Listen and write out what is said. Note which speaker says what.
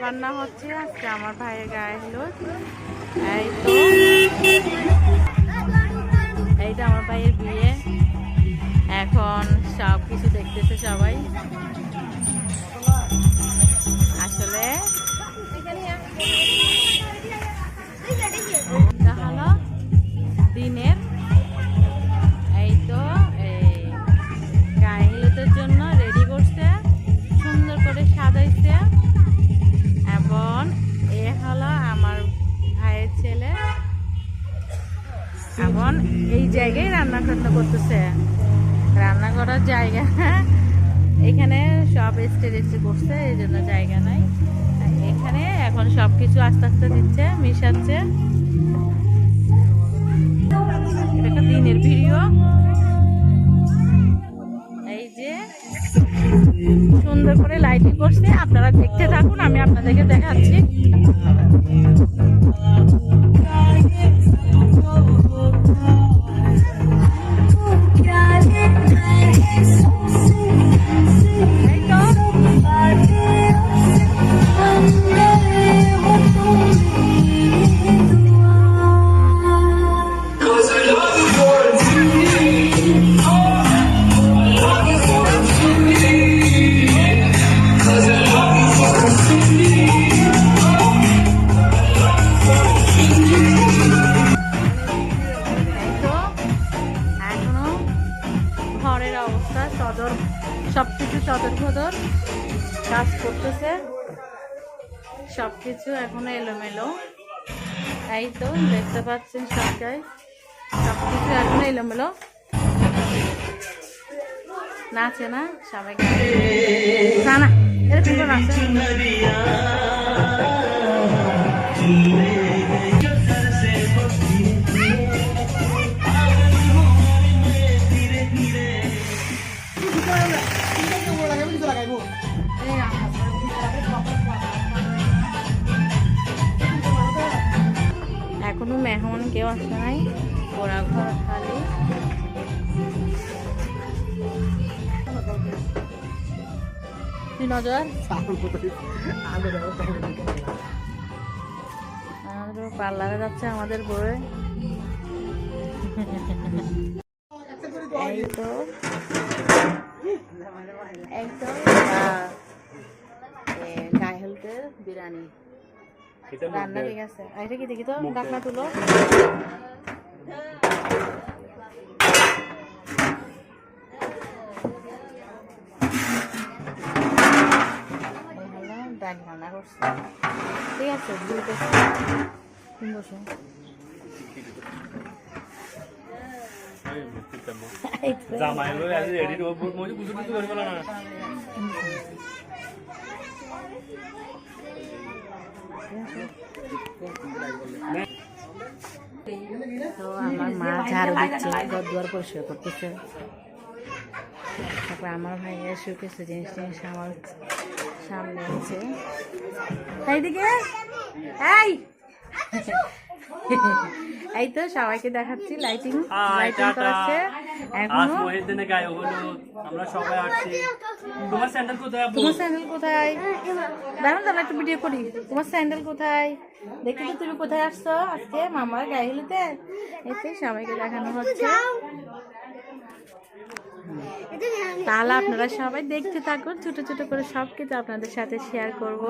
Speaker 1: বান্না হচ্ছে আজকে আমার ভাইয়ের গায়ে হলুদ। এইটা আমার ভাইয়ের বিয়ে। এখন সব কিছু দেখতেছে সবাই। আসলে হলো দিনের এই তো এই গায়ে হলুদের জন্য রেডি করছে, সুন্দর করে সাজাইছে। এবং এ হলো আমার ভাইয়ের ছেলে। এখন এই জায়গায় রান্না করতেছে, রান্না করার জায়গা এখানে সব স্টেজ করছে, এই জন্য জায়গা নাই এখানে। এখন সবকিছু আস্তে আস্তে দিচ্ছে, মিশাচ্ছে। এটা দিনের ভিডিও। এই যে সুন্দর করে লাইটিং করছে, আপনারা দেখতে থাকুন, আমি আপনাদেরকে দেখাচ্ছি। ঘরের অবস্থা সদর, সবকিছু সদর ভদর কাজ করতেছে, সবকিছু এখনো এলোমেলো। এই তো দেখতে পাচ্ছেন সবটাই, সবকিছু এখনো এলোমেলো। নাচে না সবাই, না এরকম করে নাচে। এখনো মেহমান কেউ আসে নাই, ওরা ঘর খালি। নজর আমাদের পার্লারে যাচ্ছে আমাদের বউয়ে। এই তো গায়ে হলুদের বিরিয়ানি রান্না ঠিক আছে। এটা কি দেখি তো, ঢাকনা তুলো। রান্না করছে ঠিক আছে, তো আমার মা ঝাড়ু দিচ্ছে, ঘর দুয়ার পরিষ্কার করতেছে। তারপর আমার ভাই এসে কিছু জিনিস টিনিস আমার সামনে আছে। এইদিকে এই তো সবাইকে দেখাচ্ছি, লাইটিং করাচ্ছে। এখনো
Speaker 2: আমরা সবাই আসছি। তোমার স্যান্ডেল কোথায়?
Speaker 1: দাঁড়ান দাঁড়ান একটু ভিডিও করি। তোমার স্যান্ডেল কোথায়? দেখি তো তুমি কোথায় আসছো আজকে মামার গায়ে হলুদে। এতে সবাইকে দেখানো হচ্ছে। তাহলে আপনারা সবাই দেখতে থাকুন, ছোট ছোট করে সব কিছু আপনাদের সাথে শেয়ার করব।